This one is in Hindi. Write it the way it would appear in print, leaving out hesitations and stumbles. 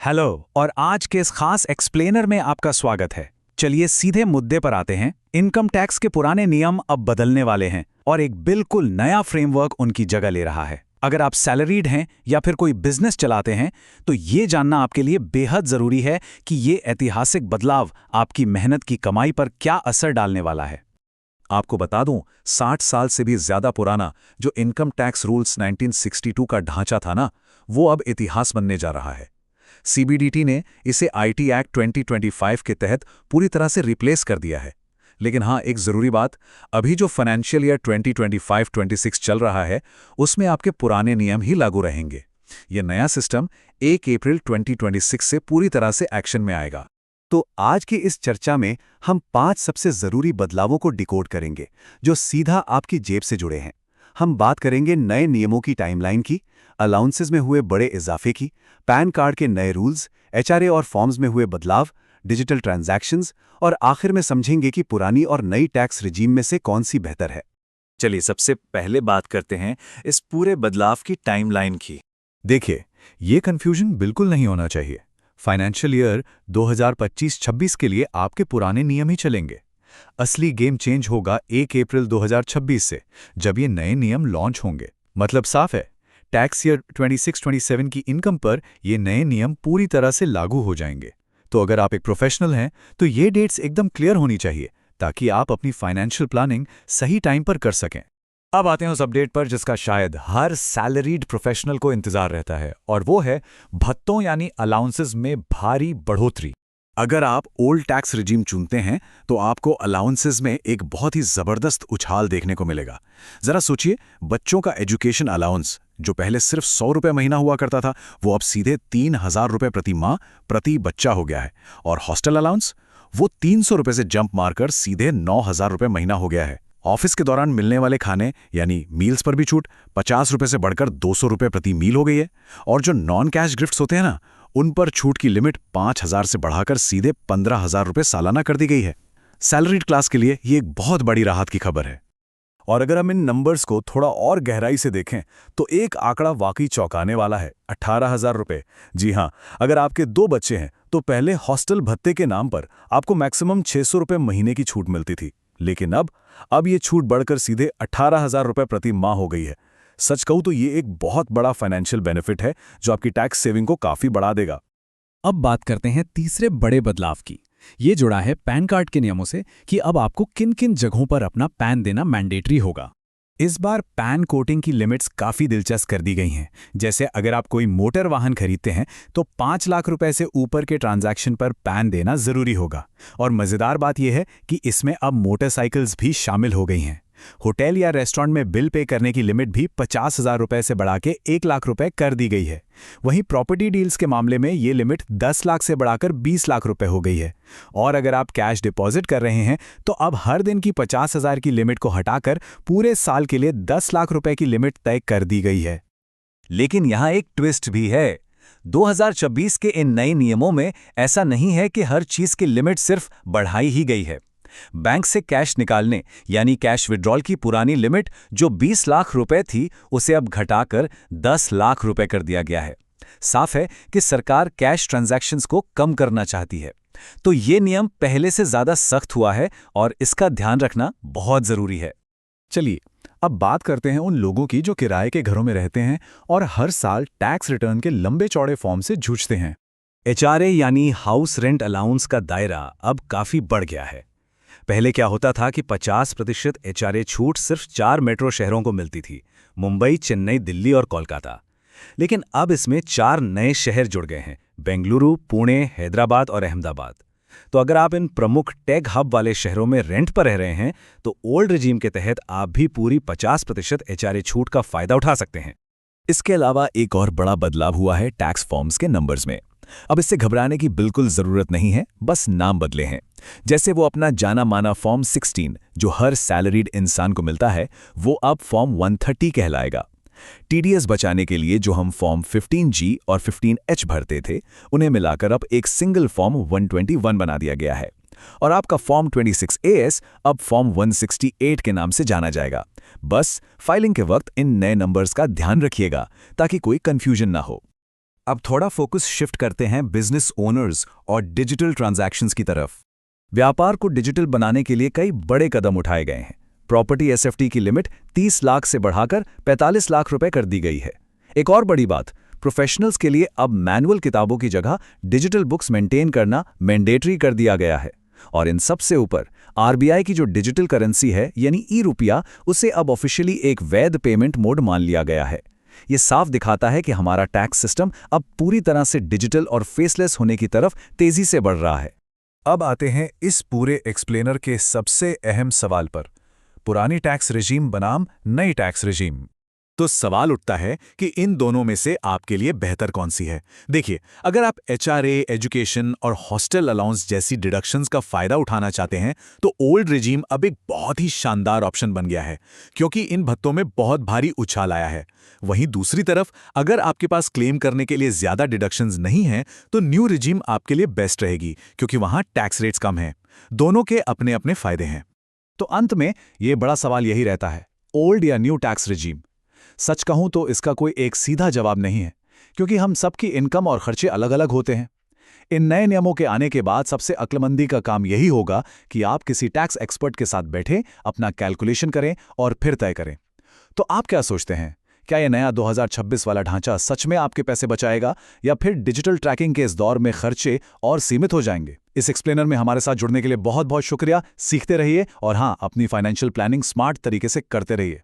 हेलो और आज के इस खास एक्सप्लेनर में आपका स्वागत है। चलिए सीधे मुद्दे पर आते हैं। इनकम टैक्स के पुराने नियम अब बदलने वाले हैं और एक बिल्कुल नया फ्रेमवर्क उनकी जगह ले रहा है। अगर आप सैलरीड हैं या फिर कोई बिजनेस चलाते हैं तो ये जानना आपके लिए बेहद जरूरी है कि ये ऐतिहासिक बदलाव आपकी मेहनत की कमाई पर क्या असर डालने वाला है। आपको बता दूं, 60 साल से भी ज्यादा पुराना जो इनकम टैक्स रूल्स 1962 का ढांचा था ना, वो अब इतिहास बनने जा रहा है। सीबीडीटी ने इसे आईटी एक्ट 2025 के तहत पूरी तरह से रिप्लेस कर दिया है। लेकिन हाँ, एक जरूरी बात, अभी जो फाइनेंशियल ईयर 2025-26 चल रहा है, उसमें आपके पुराने नियम ही लागू रहेंगे। यह नया सिस्टम 1 अप्रैल 2026 से पूरी तरह से एक्शन में आएगा। तो आज की इस चर्चा में हम 5 सबसे जरूरी बदलावों को डिकोड करेंगे जो सीधा आपकी जेब से जुड़े हैं। हम बात करेंगे नए नियमों की टाइमलाइन की, अलाउंसेस में हुए बड़े इजाफे की, पैन कार्ड के नए रूल्स, एचआरए और फॉर्म्स में हुए बदलाव, डिजिटल ट्रांजैक्शंस और आखिर में समझेंगे कि पुरानी और नई टैक्स रिजीम में से कौन सी बेहतर है। चलिए सबसे पहले बात करते हैं इस पूरे बदलाव की टाइमलाइन की। देखिए, ये कंफ्यूजन बिल्कुल नहीं होना चाहिए। फाइनेंशियल ईयर 2025-26 के लिए आपके पुराने नियम ही चलेंगे। असली गेम चेंज होगा 1 अप्रैल 2026 से, जब ये नए नियम लॉन्च होंगे। मतलब साफ है, टैक्स ईयर 26-27 की इनकम पर ये नए नियम पूरी तरह से लागू हो जाएंगे। तो अगर आप एक प्रोफेशनल हैं तो ये डेट्स एकदम क्लियर होनी चाहिए ताकि आप अपनी फाइनेंशियल प्लानिंग सही टाइम पर कर सकें। अब आते हैं उस अपडेट पर जिसका शायद हर सैलरीड प्रोफेशनल को इंतजार रहता है, और वो है भत्तों यानी अलाउंसेस में भारी बढ़ोतरी। अगर आप ओल्ड टैक्स रिजीम चुनते हैं तो आपको अलाउंसेस में एक बहुत ही जबरदस्त उछाल देखने को मिलेगा। जरा सोचिए, बच्चों का एजुकेशन अलाउंस जो पहले सिर्फ 100 रुपये महीना हुआ करता था, वो अब सीधे 3000 रुपये प्रति माह प्रति बच्चा हो गया है। और हॉस्टल अलाउंस, वो 300 रुपये से जंप मारकर सीधे 9000 रुपये महीना हो गया है। ऑफिस के दौरान मिलने वाले खाने यानी मील्स पर भी छूट 50 रुपये से बढ़कर 200 रुपये प्रति मील हो गई है। और जो नॉन कैश गिफ्ट्स होते हैं ना, उन पर छूट की लिमिट 5000 से बढ़ाकर सीधे 15000 रुपये सालाना कर दी गई है। सैलरीड क्लास के लिए ये एक बहुत बड़ी राहत की खबर है। और अगर हम इन नंबर्स को थोड़ा और गहराई से देखें तो एक आंकड़ा वाकई चौंकाने वाला है, 18,000 रुपये। जी हाँ, अगर आपके 2 बच्चे हैं तो पहले हॉस्टल भत्ते के नाम पर आपको मैक्सिमम 600 रुपये महीने की छूट मिलती थी, लेकिन अब ये छूट बढ़कर सीधे 18,000 रुपये प्रति माह हो गई है। सच कहूं तो ये एक बहुत बड़ा फाइनेंशियल बेनिफिट है जो आपकी टैक्स सेविंग को काफी बढ़ा देगा। अब बात करते हैं तीसरे बड़े बदलाव की। ये जुड़ा है पैन कार्ड के नियमों से कि अब आपको किन किन जगहों पर अपना पैन देना मैंडेटरी होगा। इस बार पैन कोटिंग की लिमिट्स काफ़ी दिलचस्प कर दी गई हैं। जैसे अगर आप कोई मोटर वाहन खरीदते हैं तो 5 लाख रुपए से ऊपर के ट्रांजैक्शन पर पैन देना ज़रूरी होगा। और मज़ेदार बात यह है कि इसमें अब मोटरसाइकिल्स भी शामिल हो गई हैं। होटल या रेस्टोरेंट में बिल पे करने की लिमिट भी 50,000 रुपए से बढ़ा के 1 लाख रुपए कर दी गई है। वहीं प्रॉपर्टी डील्स के मामले में ये लिमिट 10 लाख से बढ़ाकर 20 लाख रुपए हो गई है। और अगर आप कैश डिपॉजिट कर रहे हैं तो अब हर दिन की 50,000 की लिमिट को हटाकर पूरे साल के लिए 10 लाख रुपए की लिमिट तय कर दी गई है। लेकिन यहाँ एक ट्विस्ट भी है। 2026 के इन नए नियमों में ऐसा नहीं है कि हर चीज की लिमिट सिर्फ बढ़ाई ही गई है। बैंक से कैश निकालने यानी कैश विड्रॉल की पुरानी लिमिट जो 20 लाख रुपए थी, उसे अब घटाकर 10 लाख रुपए कर दिया गया है। साफ है कि सरकार कैश ट्रांजैक्शंस को कम करना चाहती है। तो ये नियम पहले से ज्यादा सख्त हुआ है और इसका ध्यान रखना बहुत जरूरी है। चलिए अब बात करते हैं उन लोगों की जो किराए के घरों में रहते हैं और हर साल टैक्स रिटर्न के लंबे चौड़े फॉर्म से जूझते हैं। एचआरए यानी हाउस रेंट अलाउंस का दायरा अब काफी बढ़ गया है। पहले क्या होता था कि 50% एचआरए छूट सिर्फ 4 मेट्रो शहरों को मिलती थी, मुंबई, चेन्नई, दिल्ली और कोलकाता। लेकिन अब इसमें 4 नए शहर जुड़ गए हैं, बेंगलुरु, पुणे, हैदराबाद और अहमदाबाद। तो अगर आप इन प्रमुख टेक हब वाले शहरों में रेंट पर रह रहे हैं तो ओल्ड रिजीम के तहत आप भी पूरी 50% एचआरए छूट का फायदा उठा सकते हैं। इसके अलावा एक और बड़ा बदलाव हुआ है टैक्स फॉर्म्स के नंबर्स में। अब इससे घबराने की बिल्कुल जरूरत नहीं है, बस नाम बदले हैं। जैसे वो अपना जाना माना फॉर्म 16 जो हर सैलरीड इंसान को मिलता है, वो अब फॉर्म 130 कहलाएगा। टीडीएस बचाने के लिए जो हम फॉर्म 15G और 15H भरते थे, उन्हें मिलाकर अब एक सिंगल फॉर्म 121 बना दिया गया है। और आपका फॉर्म 26AS अब फॉर्म 168 के नाम से जाना जाएगा। बस फाइलिंग के वक्त इन नए नंबर्स का ध्यान रखिएगा ताकि कोई कंफ्यूजन ना हो। अब थोड़ा फोकस शिफ्ट करते हैं बिजनेस ओनर्स और डिजिटल ट्रांजैक्शंस की तरफ। व्यापार को डिजिटल बनाने के लिए कई बड़े कदम उठाए गए हैं। प्रॉपर्टी एसएफटी की लिमिट 30 लाख से बढ़ाकर 45 लाख रुपए कर दी गई है। एक और बड़ी बात, प्रोफेशनल्स के लिए अब मैनुअल किताबों की जगह डिजिटल बुक्स मेंटेन करना मैंडेटरी कर दिया गया है। और इन सबसे ऊपर आरबीआई की जो डिजिटल करेंसी है यानी ई-रुपया, उसे अब ऑफिशियली एक वैध पेमेंट मोड मान लिया गया है। ये साफ दिखाता है कि हमारा टैक्स सिस्टम अब पूरी तरह से डिजिटल और फेसलेस होने की तरफ तेजी से बढ़ रहा है। अब आते हैं इस पूरे एक्सप्लेनर के सबसे अहम सवाल पर, पुरानी टैक्स रेजीम बनाम नई टैक्स रेजीम। तो सवाल उठता है कि इन दोनों में से आपके लिए बेहतर कौन सी है। देखिए, अगर आप एचआरए, एजुकेशन और हॉस्टल अलाउंस जैसी डिडक्शंस का फायदा उठाना चाहते हैं तो ओल्ड रेजीम अब एक बहुत ही शानदार ऑप्शन बन गया है, क्योंकि इन भत्तों में बहुत भारी उछाल आया है। वहीं दूसरी तरफ, अगर आपके पास क्लेम करने के लिए ज्यादा डिडक्शंस नहीं हैं तो न्यू रेजीम आपके लिए बेस्ट रहेगी, क्योंकि वहां टैक्स रेट्स कम हैं। दोनों के अपने अपने फायदे हैं। तो अंत में ये बड़ा सवाल यही रहता है, ओल्ड या न्यू टैक्स रेजीम? सच कहूं तो इसका कोई एक सीधा जवाब नहीं है, क्योंकि हम सबकी इनकम और खर्चे अलग अलग होते हैं। इन नए नियमों के आने के बाद सबसे अक्लमंदी का काम यही होगा कि आप किसी टैक्स एक्सपर्ट के साथ बैठें, अपना कैलकुलेशन करें और फिर तय करें। तो आप क्या सोचते हैं, क्या यह नया 2026 वाला ढांचा सच में आपके पैसे बचाएगा, या फिर डिजिटल ट्रैकिंग के इस दौर में खर्चे और सीमित हो जाएंगे? इस एक्सप्लेनर में हमारे साथ जुड़ने के लिए बहुत बहुत शुक्रिया। सीखते रहिए और हाँ, अपनी फाइनेंशियल प्लानिंग स्मार्ट तरीके से करते रहिए।